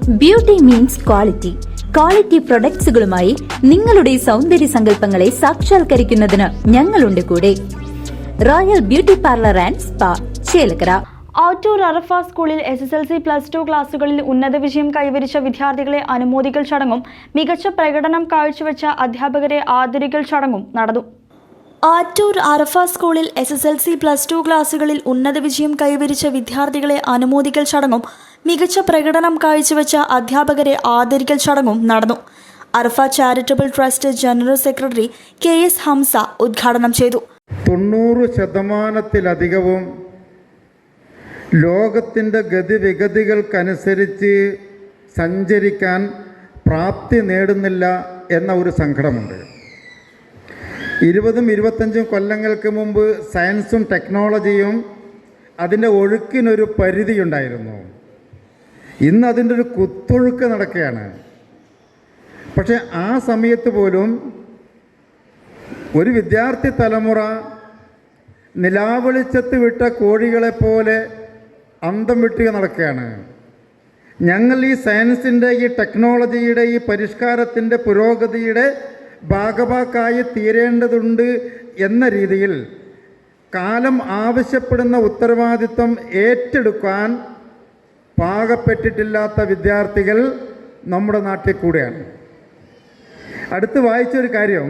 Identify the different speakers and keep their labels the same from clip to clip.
Speaker 1: Beauty means quality. Quality പ്രൊഡക്ട്സുകളുമായി നിങ്ങളുടെ സൗന്ദര്യ സങ്കല്പങ്ങളെ സാക്ഷാത്കരിക്കുന്നതിന് ഞങ്ങളുണ്ട് കൂടെ. Royal beauty parlour and spa, Chelakkara.
Speaker 2: Attur Arafa സ്കൂളിൽ SSLC+2 ക്ലാസുകളിൽ ഉന്നത വിജയം കൈവരിച്ച വിദ്യാർത്ഥികളെ അനുമോദിക്കൽ ചടങ്ങും മികച്ച പ്രകടനം കാഴ്ചവെച്ച അധ്യാപകരെ ആദരിക്കൽ ചടങ്ങും നടന്നു. ആറ്റൂർ അറഫ സ്കൂളിൽ SSLC+2 ക്ലാസുകളിൽ ഉന്നത വിജയം കൈവരിച്ച വിദ്യാർത്ഥികളെ അനുമോദിക്കൽ ചടങ്ങും മികച്ച പ്രകടനം കാഴ്ചവെച്ച അധ്യാപകരെ ആദരിക്കൽ ചടങ്ങും നടന്നു. Arafa charitable trust general secretary KS Hamsa ഉദ്ഘാടനം ചെയ്തു.
Speaker 3: 90% ലോകത്തിൻ്റെ ഗതിവിഗതികൾക്കനുസരിച്ച് സഞ്ചരിക്കാൻ പ്രാപ്തി നേടുന്നില്ല എന്ന ഒരു സങ്കടമുണ്ട്. 20-25 കൊല്ലങ്ങൾക്ക് മുമ്പ് സയൻസും ടെക്നോളജിയും അതിൻ്റെ ഒഴുക്കിനൊരു പരിധിയുണ്ടായിരുന്നു. ഇന്ന് അതിൻ്റെ ഒരു കുത്തൊഴുക്ക് നടക്കുകയാണ്. പക്ഷേ ആ സമയത്ത് പോലും ഒരു വിദ്യാർത്ഥി തലമുറ നിലാവെളിച്ചത്ത് വിട്ട കോഴികളെപ്പോലെ അന്തം വിട്ട് നടക്കുകയാണ്. ഞങ്ങൾ ഈ സയൻസിൻ്റെ, ഈ ടെക്നോളജിയുടെ, ഈ പരിഷ്കാരത്തിൻ്റെ പുരോഗതിയുടെ ഭാഗഭാക്കായി തീരേണ്ടതുണ്ട് എന്ന രീതിയിൽ കാലം ആവശ്യപ്പെടുന്ന ഉത്തരവാദിത്വം ഏറ്റെടുക്കാൻ പാകപ്പെട്ടിട്ടില്ലാത്ത വിദ്യാർത്ഥികൾ നമ്മുടെ നാട്ടിൽ കൂടെയാണ്. അടുത്ത് വായിച്ചൊരു കാര്യം,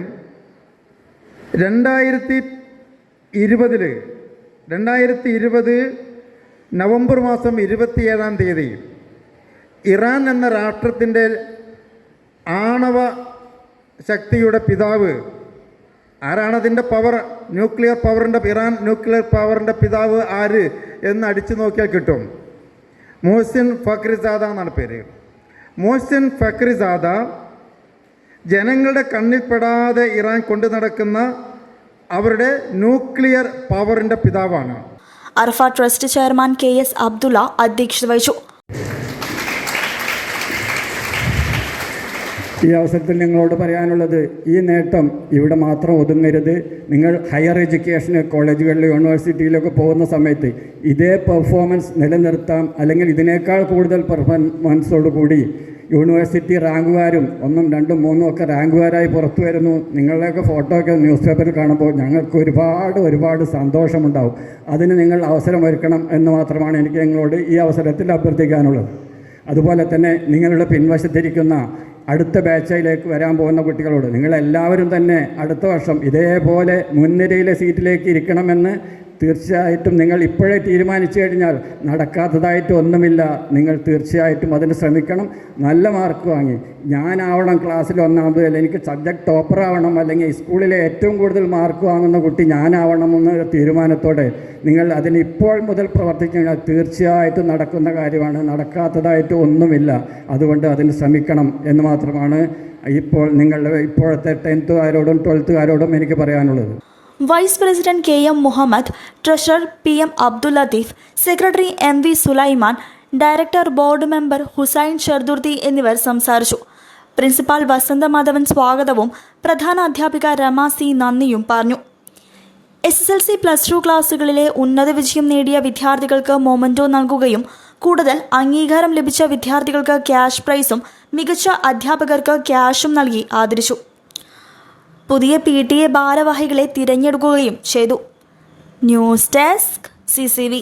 Speaker 3: 2020 നവംബർ മാസം 27-ാം തീയതി ഇറാൻ എന്ന രാഷ്ട്രത്തിൻ്റെ ആണവ ശക്തിയുടെ പിതാവ് ആരാണതിൻ്റെ പവർ, ന്യൂക്ലിയർ പവറിൻ്റെ, ഇറാൻ ന്യൂക്ലിയർ പവറിൻ്റെ പിതാവ് ആര് എന്ന് അടിച്ചു നോക്കിയാൽ കിട്ടും. മോഹ്സിൻ ഫക്രിസാദ എന്നാണ് പേര്. മോഹ്സിൻ ഫക്രിസാദ ജനങ്ങളുടെ കണ്ണിൽപ്പെടാതെ ഇറാൻ കൊണ്ടു നടക്കുന്ന അവരുടെ ന്യൂക്ലിയർ പവറിൻ്റെ പിതാവാണ്.
Speaker 2: അറഫ ട്രസ്റ്റ് ചെയർമാൻ KS അബ്ദുള്ള അധ്യക്ഷത വഹിച്ചു.
Speaker 4: ഈ അവസരത്തിൽ നിങ്ങളോട് പറയാനുള്ളത്, ഈ നേട്ടം ഇവിടെ മാത്രം ഒതുങ്ങരുത്. നിങ്ങൾ ഹയർ എഡ്യൂക്കേഷന് കോളേജുകളിൽ യൂണിവേഴ്സിറ്റിയിലൊക്കെ പോകുന്ന സമയത്ത് ഇതേ പെർഫോമൻസ് നിലനിർത്താം, അല്ലെങ്കിൽ ഇതിനേക്കാൾ കൂടുതൽ പെർഫോമൻസോടുകൂടി യൂണിവേഴ്സിറ്റി റാങ്കുകാരും 1, 2, 3 ഒക്കെ റാങ്കുകാരായി പുറത്തു വരുന്നു. നിങ്ങളുടെയൊക്കെ ഫോട്ടോ ഒക്കെ ന്യൂസ് പേപ്പറിൽ കാണുമ്പോൾ ഞങ്ങൾക്ക് ഒരുപാട് സന്തോഷമുണ്ടാവും. അതിന് നിങ്ങൾ അവസരമൊരുക്കണം എന്ന് മാത്രമാണ് എനിക്ക് നിങ്ങളോട് ഈ അവസരത്തിൽ അഭ്യർത്ഥിക്കാനുള്ളത്. അതുപോലെ തന്നെ നിങ്ങളുടെ പിൻവശത്തിരിക്കുന്ന അടുത്ത ബാച്ചിലേക്ക് വരാൻ പോകുന്ന കുട്ടികളോട്, നിങ്ങളെല്ലാവരും തന്നെ അടുത്ത വർഷം ഇതേപോലെ മുൻനിരയിലെ സീറ്റിലേക്ക് ഇരിക്കണമെന്ന് തീർച്ചയായിട്ടും നിങ്ങൾ ഇപ്പോഴേ തീരുമാനിച്ചു കഴിഞ്ഞാൽ നടക്കാത്തതായിട്ട് ഒന്നുമില്ല. നിങ്ങൾ തീർച്ചയായിട്ടും അതിന് ശ്രമിക്കണം. നല്ല മാർക്ക് വാങ്ങി ഞാനാവണം ക്ലാസ്സിൽ ഒന്നാമത്, എനിക്ക് സബ്ജക്റ്റ് ടോപ്പർ ആവണം, അല്ലെങ്കിൽ സ്കൂളിലെ ഏറ്റവും കൂടുതൽ മാർക്ക് വാങ്ങുന്ന കുട്ടി ഞാനാവണം എന്നൊരു തീരുമാനത്തോടെ നിങ്ങൾ അതിന് ഇപ്പോൾ മുതൽ പ്രവർത്തിക്കുക. തീർച്ചയായിട്ടും നടക്കുന്ന കാര്യമാണ്, നടക്കാത്തതായിട്ട് ഒന്നുമില്ല. അതുകൊണ്ട് അതിന് ശ്രമിക്കണം എന്ന് മാത്രമാണ് ഇപ്പോൾ നിങ്ങളുടെ ഇപ്പോഴത്തെ 10th-കാരോടും 12th-കാരോടും എനിക്ക് പറയാനുള്ളത്.
Speaker 2: Vice president KM Muhammad, treasurer PM Abdul Latheef, secretary MV Sulaiman, director board member Hussain ഷർദുർദി എന്നിവർ സംസാരിച്ചു. പ്രിൻസിപ്പാൾ വസന്ത മാധവൻ സ്വാഗതവും പ്രധാന അധ്യാപിക രമ C നന്ദിയും പറഞ്ഞു. SSLC+2 ക്ലാസുകളിലെ ഉന്നത വിജയം നേടിയ വിദ്യാർത്ഥികൾക്ക് മൊമന്റോ നൽകുകയും കൂടുതൽ അംഗീകാരം ലഭിച്ച വിദ്യാർത്ഥികൾക്ക് ക്യാഷ് പ്രൈസും മികച്ച അധ്യാപകർക്ക് ക്യാഷും നൽകി ആദരിച്ചു. പുതിയ PTA ഭാരവാഹികളെ തിരഞ്ഞെടുക്കുകയും ചെയ്തു. News desk CCV.